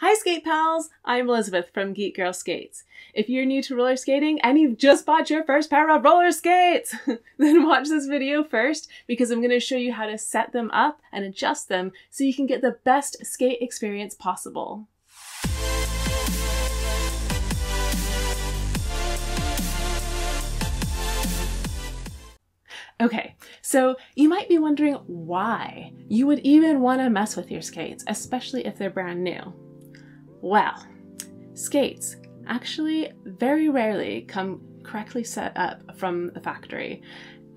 Hi skate pals! I'm Elizabeth from Geek Girl Skates. If you're new to roller skating and you've just bought your first pair of roller skates, then watch this video first because I'm going to show you how to set them up and adjust them so you can get the best skate experience possible. Okay, so you might be wondering why you would even want to mess with your skates, especially if they're brand new. Well, skates actually very rarely come correctly set up from the factory.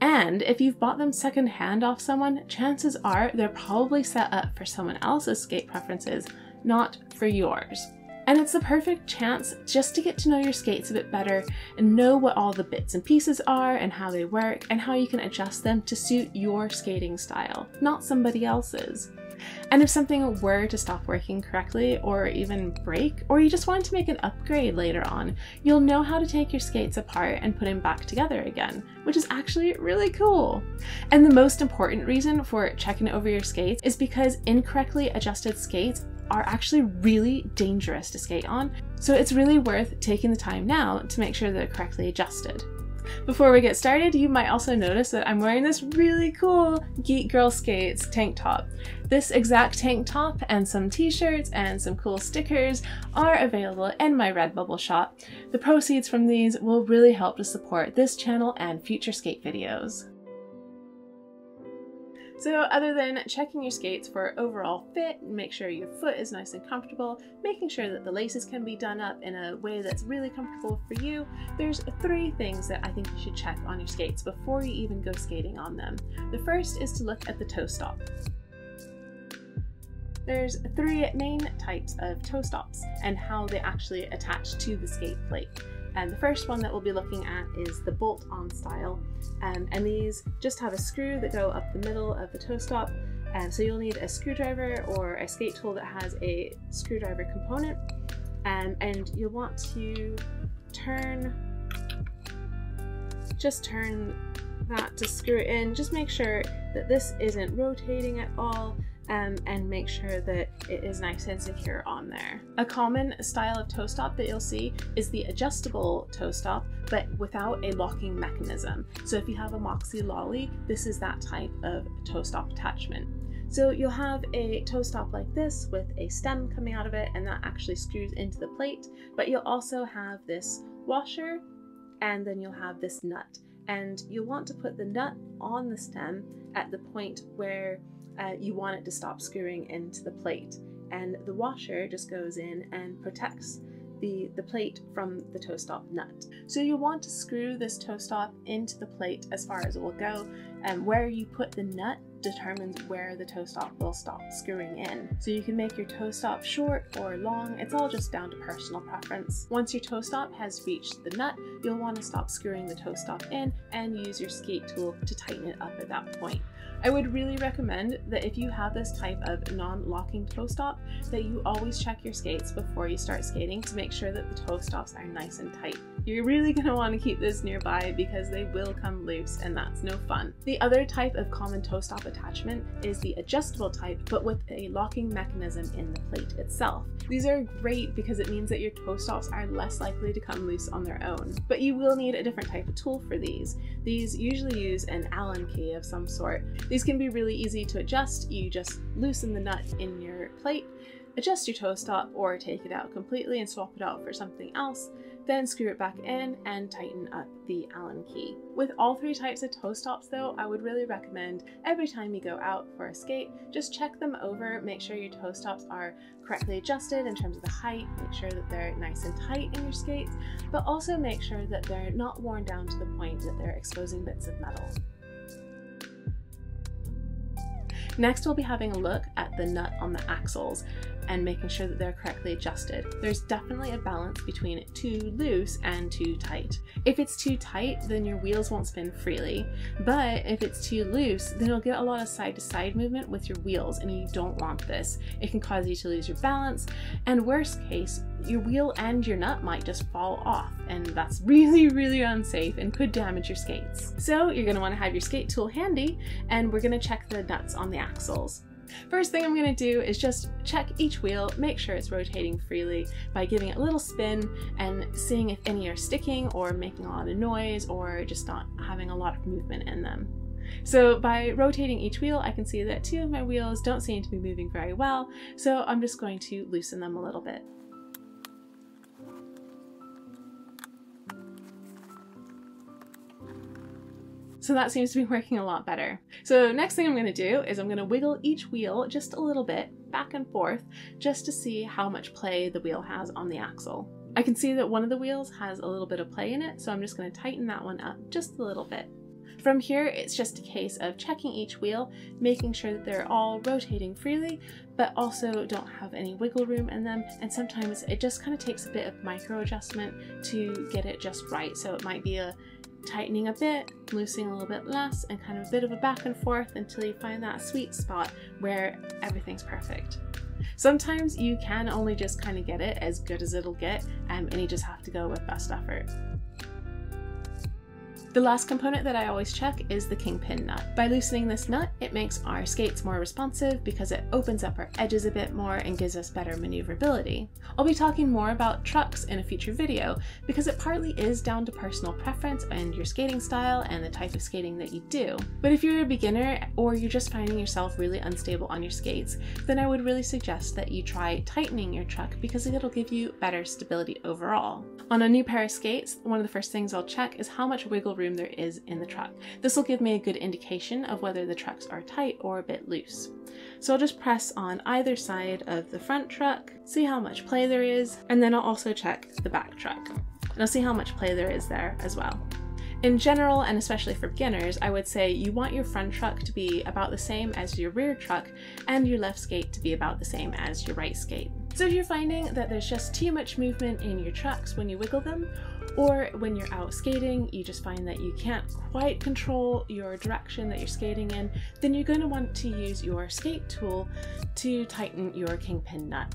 And if you've bought them secondhand off someone, chances are they're probably set up for someone else's skate preferences, not for yours. And it's the perfect chance just to get to know your skates a bit better and know what all the bits and pieces are and how they work and how you can adjust them to suit your skating style, not somebody else's. And if something were to stop working correctly or even break, or you just want to make an upgrade later on, you'll know how to take your skates apart and put them back together again, which is actually really cool. And the most important reason for checking over your skates is because incorrectly adjusted skates are actually really dangerous to skate on, so it's really worth taking the time now to make sure they're correctly adjusted. Before we get started, you might also notice that I'm wearing this really cool Geek Girl Skates tank top. This exact tank top and some t-shirts and some cool stickers are available in my Redbubble shop. The proceeds from these will really help to support this channel and future skate videos. So other than checking your skates for overall fit, make sure your foot is nice and comfortable, making sure that the laces can be done up in a way that's really comfortable for you, there's 3 things that I think you should check on your skates before you even go skating on them. The first is to look at the toe stop. There's 3 main types of toe stops and how they actually attach to the skate plate. And the first one that we'll be looking at is the bolt-on style. And these just have a screw that go up the middle of the toe stop. So you'll need a screwdriver or a skate tool that has a screwdriver component. And you'll want to turn that to screw it in. Just make sure that this isn't rotating at all. And make sure that it is nice and secure on there. A common style of toe stop that you'll see is the adjustable toe stop, but without a locking mechanism. So if you have a Moxi lolly, this is that type of toe stop attachment. So you'll have a toe stop like this with a stem coming out of it, and that actually screws into the plate, but you'll also have this washer, and then you'll have this nut. And you'll want to put the nut on the stem at the point where you want it to stop screwing into the plate, and the washer just goes in and protects the plate from the toe stop nut. So you'll want to screw this toe stop into the plate as far as it will go, and where you put the nut determines where the toe stop will stop screwing in. So you can make your toe stop short or long, it's all just down to personal preference. Once your toe stop has reached the nut, you'll want to stop screwing the toe stop in and use your skate tool to tighten it up at that point. I would really recommend that if you have this type of non-locking toe stop, that you always check your skates before you start skating to make sure that the toe stops are nice and tight. You're really going to want to keep this nearby because they will come loose and that's no fun. The other type of common toe stop attachment is the adjustable type, but with a locking mechanism in the plate itself. These are great because it means that your toe stops are less likely to come loose on their own, but you will need a different type of tool for these. These usually use an Allen key of some sort. These can be really easy to adjust. You just loosen the nut in your plate, adjust your toe stop, or take it out completely and swap it out for something else, then screw it back in and tighten up the Allen key. With all 3 types of toe stops though, I would really recommend every time you go out for a skate, just check them over, make sure your toe stops are correctly adjusted in terms of the height, make sure that they're nice and tight in your skates, but also make sure that they're not worn down to the point that they're exposing bits of metal. Next, we'll be having a look at the nut on the axles and making sure that they're correctly adjusted. There's definitely a balance between too loose and too tight. If it's too tight, then your wheels won't spin freely, but if it's too loose, then you'll get a lot of side-to-side movement with your wheels, and you don't want this. It can cause you to lose your balance, and worst case, your wheel and your nut might just fall off, and that's really, really unsafe and could damage your skates. So you're going to want to have your skate tool handy, and we're going to check the nuts on the axles. First thing I'm going to do is just check each wheel, make sure it's rotating freely by giving it a little spin and seeing if any are sticking or making a lot of noise or just not having a lot of movement in them. So by rotating each wheel, I can see that 2 of my wheels don't seem to be moving very well, so I'm just going to loosen them a little bit. So that seems to be working a lot better. So next thing I'm going to do is I'm going to wiggle each wheel just a little bit back and forth just to see how much play the wheel has on the axle. I can see that one of the wheels has a little bit of play in it, so I'm just going to tighten that one up just a little bit. From here, it's just a case of checking each wheel, making sure that they're all rotating freely, but also don't have any wiggle room in them. And sometimes it just kind of takes a bit of micro adjustment to get it just right. So it might be a tightening a bit, loosening a little bit less, and kind of a bit of a back and forth until you find that sweet spot where everything's perfect. Sometimes you can only just kind of get it as good as it'll get, and you just have to go with best effort. The last component that I always check is the kingpin nut. By loosening this nut, it makes our skates more responsive because it opens up our edges a bit more and gives us better maneuverability. I'll be talking more about trucks in a future video because it partly is down to personal preference and your skating style and the type of skating that you do. But if you're a beginner or you're just finding yourself really unstable on your skates, then I would really suggest that you try tightening your truck because it'll give you better stability overall. On a new pair of skates, one of the first things I'll check is how much wiggle room there is in the truck. This will give me a good indication of whether the trucks are tight or a bit loose. So I'll just press on either side of the front truck, see how much play there is, and then I'll also check the back truck. And I'll see how much play there is there as well. In general, and especially for beginners, I would say you want your front truck to be about the same as your rear truck and your left skate to be about the same as your right skate. So if you're finding that there's just too much movement in your trucks when you wiggle them, or when you're out skating, you just find that you can't quite control your direction that you're skating in, then you're going to want to use your skate tool to tighten your kingpin nut.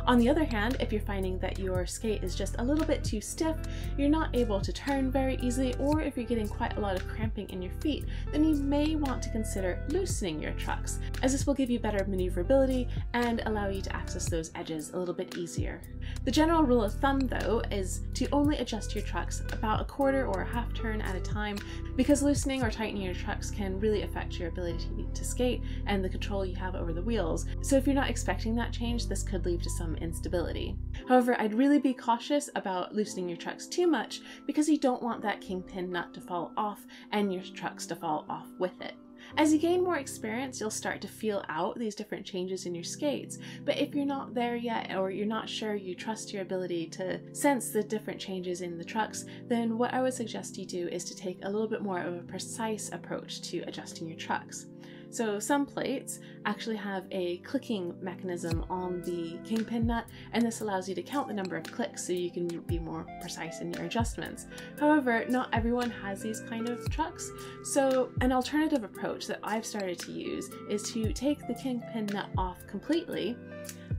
On the other hand, if you're finding that your skate is just a little bit too stiff, you're not able to turn very easily, or if you're getting quite a lot of cramping in your feet, then you may want to consider loosening your trucks, as this will give you better maneuverability and allow you to access those edges a little bit easier. The general rule of thumb, though, is to only adjust your trucks about a quarter or a half turn at a time, because loosening or tightening your trucks can really affect your ability to skate and the control you have over the wheels. So if you're not expecting that change, this could lead to some instability. However, I'd really be cautious about loosening your trucks too much because you don't want that kingpin nut to fall off and your trucks to fall off with it. As you gain more experience, you'll start to feel out these different changes in your skates, but if you're not there yet or you're not sure you trust your ability to sense the different changes in the trucks, then what I would suggest you do is to take a little bit more of a precise approach to adjusting your trucks. So some plates actually have a clicking mechanism on the kingpin nut, and this allows you to count the number of clicks so you can be more precise in your adjustments. However, not everyone has these kind of trucks, so an alternative approach that I've started to use is to take the kingpin nut off completely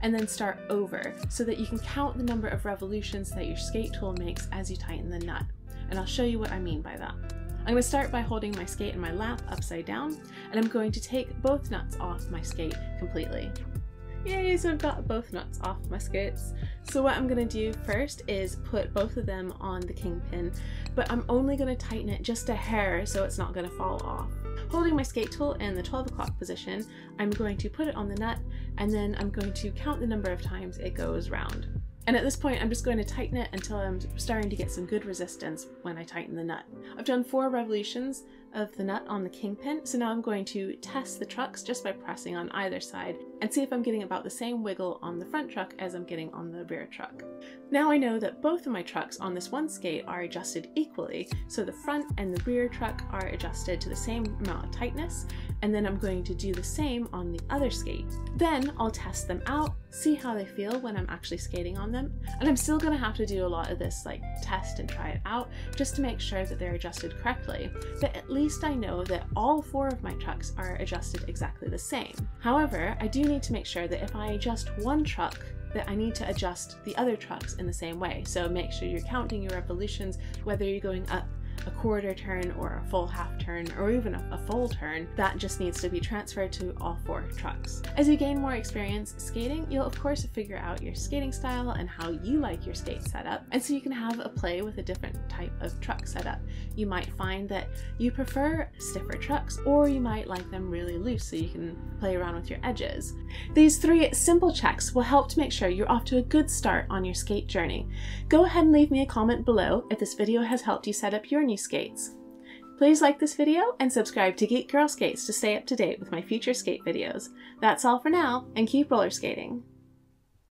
and then start over so that you can count the number of revolutions that your skate tool makes as you tighten the nut. And I'll show you what I mean by that. I'm going to start by holding my skate in my lap upside down, and I'm going to take both nuts off my skate completely. Yay, so I've got both nuts off my skates. So what I'm going to do first is put both of them on the kingpin, but I'm only going to tighten it just a hair so it's not going to fall off. Holding my skate tool in the 12 o'clock position, I'm going to put it on the nut, and then I'm going to count the number of times it goes round. And at this point, I'm just going to tighten it until I'm starting to get some good resistance when I tighten the nut. I've done 4 revolutions of the nut on the kingpin, so now I'm going to test the trucks just by pressing on either side and see if I'm getting about the same wiggle on the front truck as I'm getting on the rear truck. Now I know that both of my trucks on this one skate are adjusted equally, so the front and the rear truck are adjusted to the same amount of tightness, and then I'm going to do the same on the other skate. Then I'll test them out, see how they feel when I'm actually skating on them, and I'm still going to have to do a lot of this like test and try it out just to make sure that they're adjusted correctly, but at least I know that all 4 of my trucks are adjusted exactly the same. However, I do need to make sure that if I adjust one truck, that I need to adjust the other trucks in the same way. So make sure you're counting your revolutions, whether you're going up a quarter turn or a full half turn or even a full turn, that just needs to be transferred to all 4 trucks. As you gain more experience skating, you'll of course figure out your skating style and how you like your skate setup, and so you can have a play with a different type of truck setup. You might find that you prefer stiffer trucks, or you might like them really loose so you can play around with your edges. These 3 simple checks will help to make sure you're off to a good start on your skate journey. Go ahead and leave me a comment below if this video has helped you set up your new skates. Please like this video and subscribe to Geek Girl Skates to stay up to date with my future skate videos. That's all for now, and keep roller skating!